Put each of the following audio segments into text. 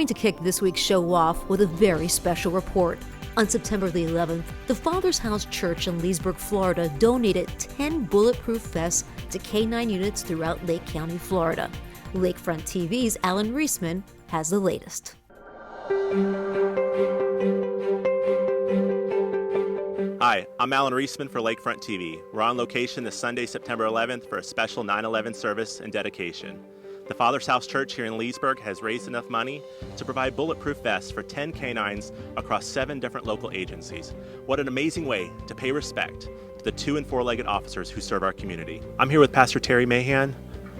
going to kick this week's show off with a very special report. On September the 11th, the Father's House Church in Leesburg, Florida donated 10 bulletproof vests to K-9 units throughout Lake County, Florida. Lakefront TV's Alan Reisman has the latest. Hi, I'm Alan Reisman for Lakefront TV. We're on location this Sunday, September 11th for a special 9/11 service and dedication. The Father's House Church here in Leesburg has raised enough money to provide bulletproof vests for 10 canines across 7 different local agencies. What an amazing way to pay respect to the 2- and 4-legged officers who serve our community. I'm here with Pastor Terry Mahan.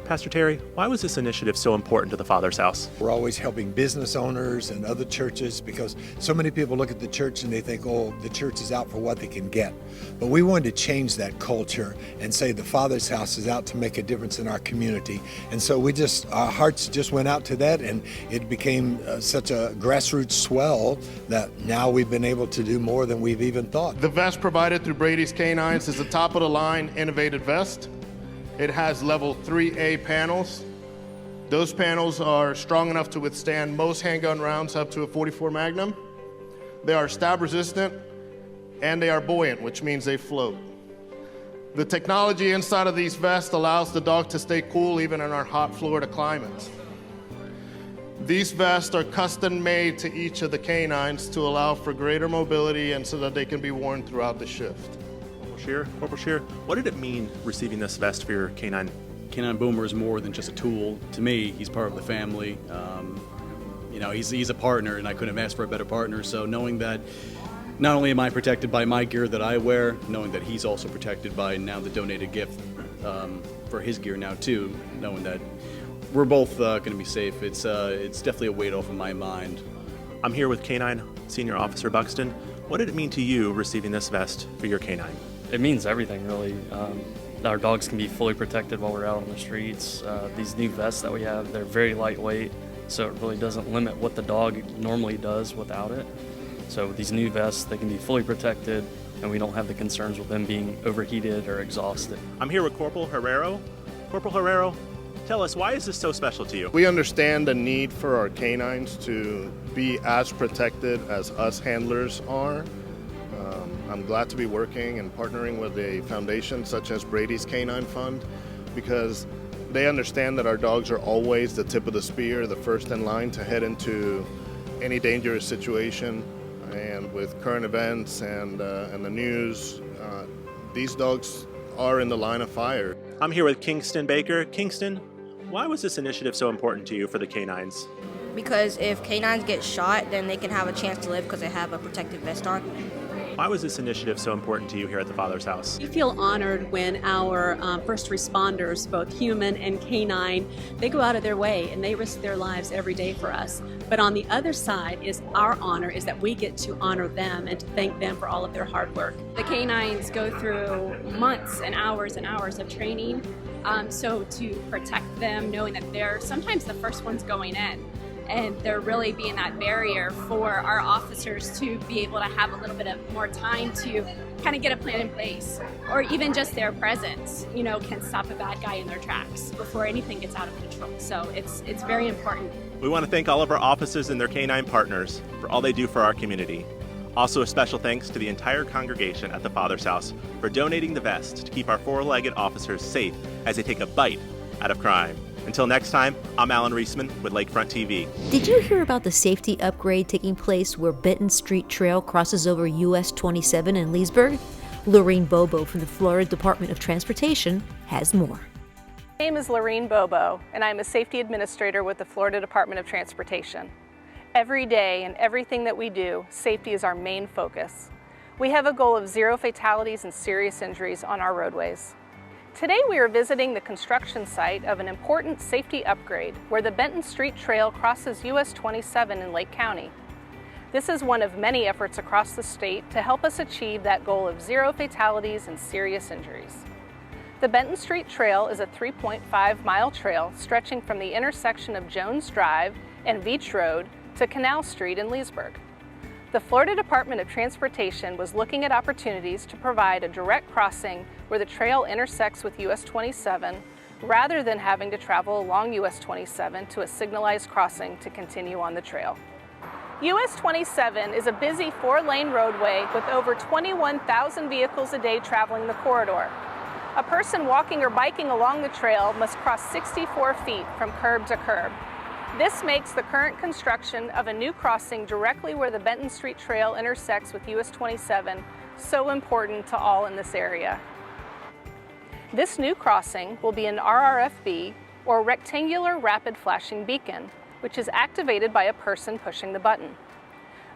Pastor Terry, why was this initiative so important to the Father's House? We're always helping business owners and other churches because so many people look at the church and they think, oh, the church is out for what they can get. But we wanted to change that culture and say the Father's House is out to make a difference in our community. And so our hearts just went out to that, and it became such a grassroots swell that now we've been able to do more than we've even thought. The vest provided through Brady's Canines is a top-of-the-line innovative vest. It has level 3A panels. Those panels are strong enough to withstand most handgun rounds up to a .44 Magnum. They are stab resistant and they are buoyant, which means they float. The technology inside of these vests allows the dog to stay cool even in our hot Florida climates. These vests are custom made to each of the canines to allow for greater mobility and so that they can be worn throughout the shift. Corporal Shear, what did it mean receiving this vest for your canine? Canine Boomer is more than just a tool. To me, he's part of the family. He's a partner, and I couldn't have asked for a better partner. So knowing that not only am I protected by my gear that I wear, knowing that he's also protected by now the donated gift for his gear now too, knowing that we're both going to be safe, it's definitely a weight off of my mind. I'm here with Canine Senior Officer Buxton. What did it mean to you receiving this vest for your canine? It means everything, really. Our dogs can be fully protected while we're out on the streets. These new vests that we have, they're very lightweight, so it really doesn't limit what the dog normally does without it. So with these new vests, they can be fully protected, and we don't have the concerns with them being overheated or exhausted. I'm here with Corporal Herrero. Corporal Herrero, tell us, why is this so special to you? We understand the need for our canines to be as protected as us handlers are. I'm glad to be working and partnering with a foundation such as Brady's Canine Fund because they understand that our dogs are always the tip of the spear, the first in line to head into any dangerous situation. And with current events and the news, these dogs are in the line of fire. I'm here with Kingston Baker. Kingston, why was this initiative so important to you for the canines? Because if canines get shot, then they can have a chance to live because they have a protective vest on. Why was this initiative so important to you here at the Father's House? We feel honored when our first responders, both human and canine, they go out of their way and they risk their lives every day for us. But on the other side is our honor, is that we get to honor them and to thank them for all of their hard work. The canines go through months and hours of training. So to protect them, knowing that they're sometimes the first ones going in, and they're really being that barrier for our officers to be able to have a little bit of more time to kind of get a plan in place, or even just their presence, can stop a bad guy in their tracks before anything gets out of control. So it's very important. We want to thank all of our officers and their canine partners for all they do for our community. Also, a special thanks to the entire congregation at the Father's House for donating the vest to keep our 4-legged officers safe as they take a bite out of crime. Until next time, I'm Alan Reisman with Lakefront TV. Did you hear about the safety upgrade taking place where Benton Street Trail crosses over US 27 in Leesburg? Lorene Bobo from the Florida Department of Transportation has more. My name is Lorene Bobo, and I'm a safety administrator with the Florida Department of Transportation. Every day and everything that we do, safety is our main focus. We have a goal of 0 fatalities and serious injuries on our roadways. Today we are visiting the construction site of an important safety upgrade where the Benton Street Trail crosses US 27 in Lake County. This is one of many efforts across the state to help us achieve that goal of 0 fatalities and serious injuries. The Benton Street Trail is a 3.5-mile trail stretching from the intersection of Jones Drive and Beach Road to Canal Street in Leesburg. The Florida Department of Transportation was looking at opportunities to provide a direct crossing where the trail intersects with US 27 rather than having to travel along US 27 to a signalized crossing to continue on the trail. US 27 is a busy 4-lane roadway with over 21,000 vehicles a day traveling the corridor. A person walking or biking along the trail must cross 64 feet from curb to curb. This makes the current construction of a new crossing directly where the Benton Street Trail intersects with US 27 so important to all in this area. This new crossing will be an RRFB, or Rectangular Rapid Flashing Beacon, which is activated by a person pushing the button.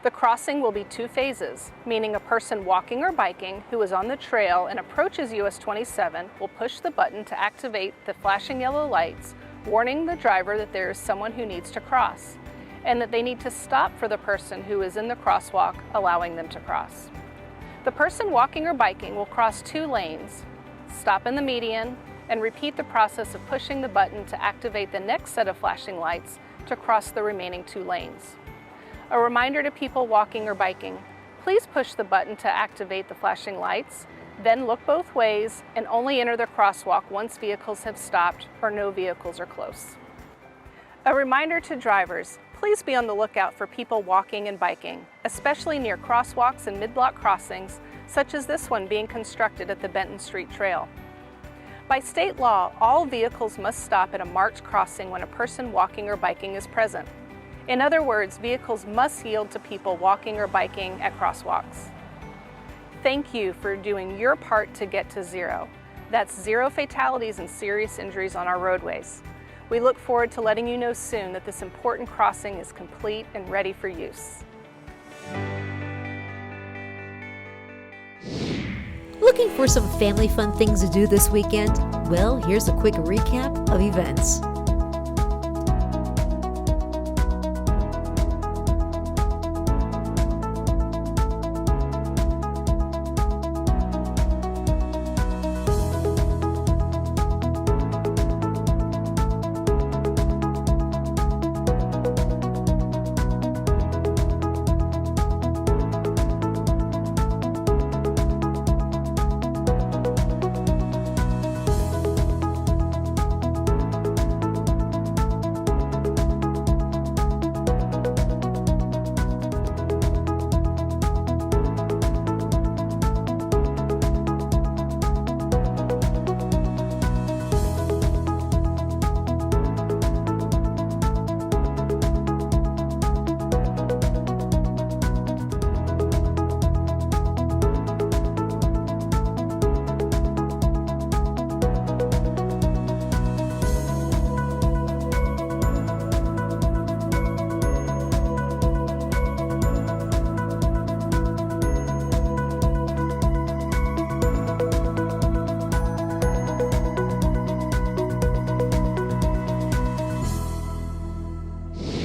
The crossing will be 2 phases, meaning a person walking or biking who is on the trail and approaches US 27 will push the button to activate the flashing yellow lights, warning the driver that there is someone who needs to cross, and that they need to stop for the person who is in the crosswalk, allowing them to cross. The person walking or biking will cross 2 lanes, stop in the median, and repeat the process of pushing the button to activate the next set of flashing lights to cross the remaining 2 lanes. A reminder to people walking or biking, please push the button to activate the flashing lights, then look both ways and only enter the crosswalk once vehicles have stopped or no vehicles are close. A reminder to drivers, please be on the lookout for people walking and biking, especially near crosswalks and mid-block crossings, such as this one being constructed at the Benton Street Trail. By state law, all vehicles must stop at a marked crossing when a person walking or biking is present. In other words, vehicles must yield to people walking or biking at crosswalks. Thank you for doing your part to get to zero. That's 0 fatalities and serious injuries on our roadways. We look forward to letting you know soon that this important crossing is complete and ready for use. Looking for some family fun things to do this weekend? Well, here's a quick recap of events.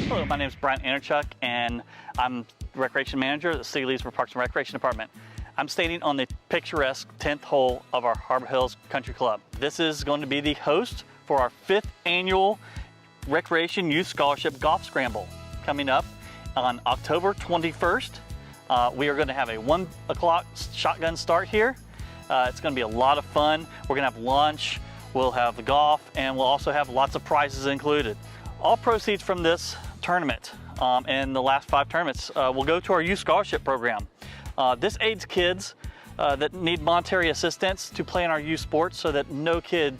Hello, my name is Brian Anderchuk, and I'm Recreation Manager at the City of Leesburg Parks and Recreation Department. I'm standing on the picturesque 10th hole of our Harbor Hills Country Club. This is going to be the host for our 5th annual Recreation Youth Scholarship Golf Scramble coming up on October 21st. We are going to have a 1 o'clock shotgun start here. It's going to be a lot of fun. We're going to have lunch, we'll have the golf, and we'll also have lots of prizes included. All proceeds from this tournament and the last 5 tournaments will go to our youth scholarship program. This aids kids that need monetary assistance to play in our youth sports so that no kid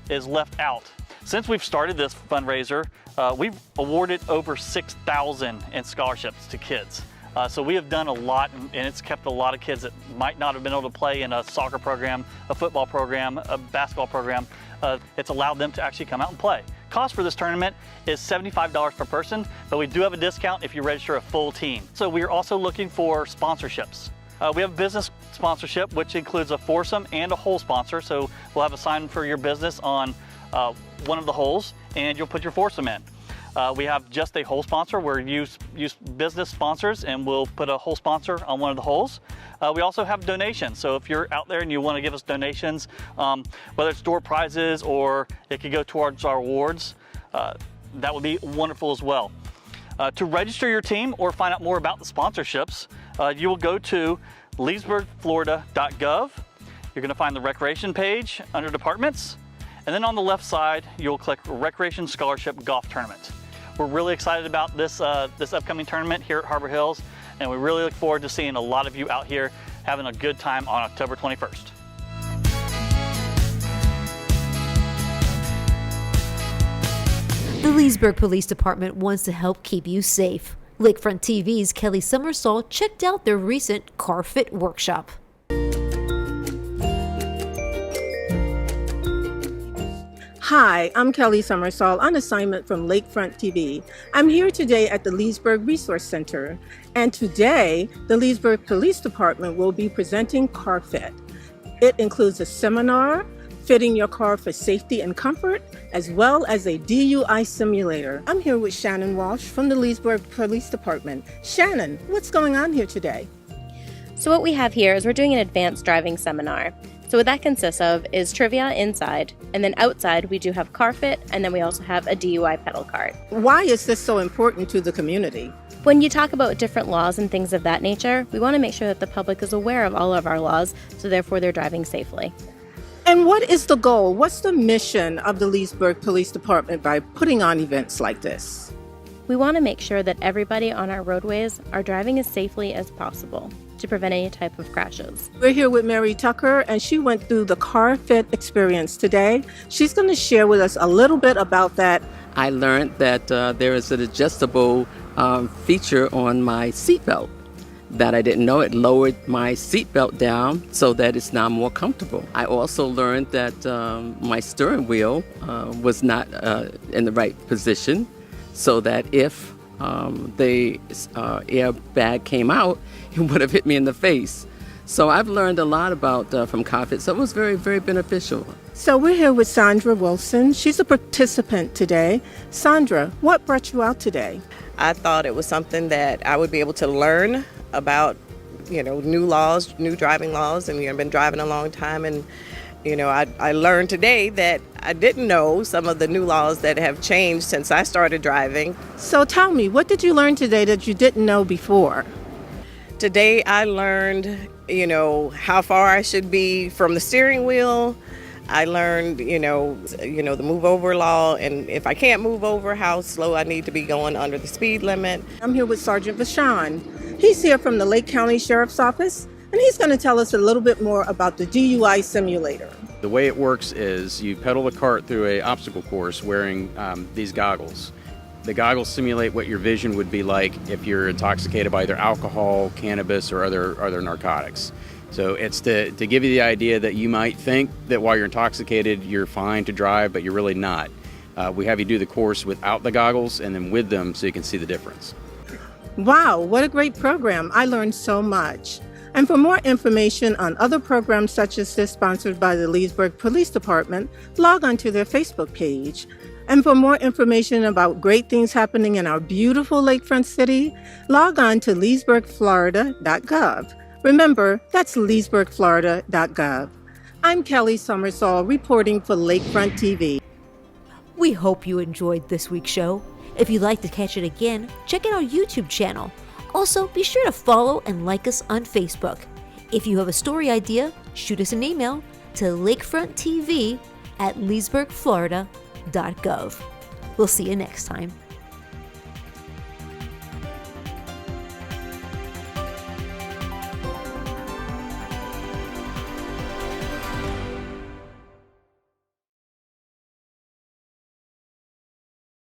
is left out. Since we've started this fundraiser, we've awarded over 6,000 in scholarships to kids. So we have done a lot, and it's kept a lot of kids that might not have been able to play in a soccer program, a football program, a basketball program. It's allowed them to actually come out and play. Cost for this tournament is $75 per person, but we do have a discount if you register a full team. So we are also looking for sponsorships. We have a business sponsorship, which includes a foursome and a hole sponsor. So we'll have a sign for your business on one of the holes, and you'll put your foursome in. We have just a hole sponsor. We're use business sponsors, and we'll put a hole sponsor on one of the holes. We also have donations. So if you're out there and you want to give us donations, whether it's door prizes or it could go towards our awards, that would be wonderful as well. To register your team or find out more about the sponsorships, you will go to leesburgflorida.gov. You're going to find the recreation page under departments, And then on the left side, you'll click Recreation Scholarship Golf Tournament. We're really excited about this upcoming tournament here at Harbor Hills, and we really look forward to seeing a lot of you out here having a good time on October 21st. The Leesburg Police Department wants to help keep you safe. Lakefront TV's Kelly Summersall checked out their recent car fit workshop. Hi, I'm Kelly Summersall on assignment from Lakefront TV. I'm here today at the Leesburg Resource Center, and today the Leesburg Police Department will be presenting Car Fit. It includes a seminar, fitting your car for safety and comfort, as well as a DUI simulator. I'm here with Shannon Walsh from the Leesburg Police Department. Shannon, what's going on here today? So what we have here is we're doing an advanced driving seminar. So what that consists of is trivia inside, and then outside we do have car fit, and then we also have a DUI pedal cart. Why is this so important to the community? When you talk about different laws and things of that nature, we want to make sure that the public is aware of all of our laws, so therefore they're driving safely. And what is the goal? What's the mission of the Leesburg Police Department by putting on events like this? We want to make sure that everybody on our roadways are driving as safely as possible to prevent any type of crashes. We're here with Mary Tucker, and she went through the Car Fit experience today. She's going to share with us a little bit about that. I learned that there is an adjustable feature on my seatbelt that I didn't know. It lowered my seatbelt down so that it's now more comfortable. I also learned that my steering wheel was not in the right position, so that if the airbag came out, it would have hit me in the face. So I've learned a lot about from Car Fit, so it was very, very beneficial. So we're here with Sandra Wilson. She's a participant today. Sandra, what brought you out today? I thought it was something that I would be able to learn about, new laws, new driving laws, and I've been driving a long time, and I learned today that I didn't know some of the new laws that have changed since I started driving. So tell me, what did you learn today that you didn't know before? Today I learned, how far I should be from the steering wheel. I learned, the move over law, and if I can't move over, how slow I need to be going under the speed limit. I'm here with Sergeant Vashon. He's here from the Lake County Sheriff's Office, and he's going to tell us a little bit more about the DUI simulator. The way it works is you pedal the cart through an obstacle course wearing these goggles. The goggles simulate what your vision would be like if you're intoxicated by either alcohol, cannabis, or other narcotics. So it's to give you the idea that you might think that while you're intoxicated, you're fine to drive, but you're really not. We have you do the course without the goggles and then with them so you can see the difference. Wow, what a great program. I learned so much. And for more information on other programs such as this sponsored by the Leesburg Police Department, log on to their Facebook page. And for more information about great things happening in our beautiful lakefront city, log on to leesburgflorida.gov. Remember, that's leesburgflorida.gov. I'm Kelly Summersall reporting for Lakefront TV. We hope you enjoyed this week's show. If you'd like to catch it again, check out our YouTube channel. Also, be sure to follow and like us on Facebook. If you have a story idea, shoot us an email to lakefronttv@leesburgflorida.gov. We'll see you next time.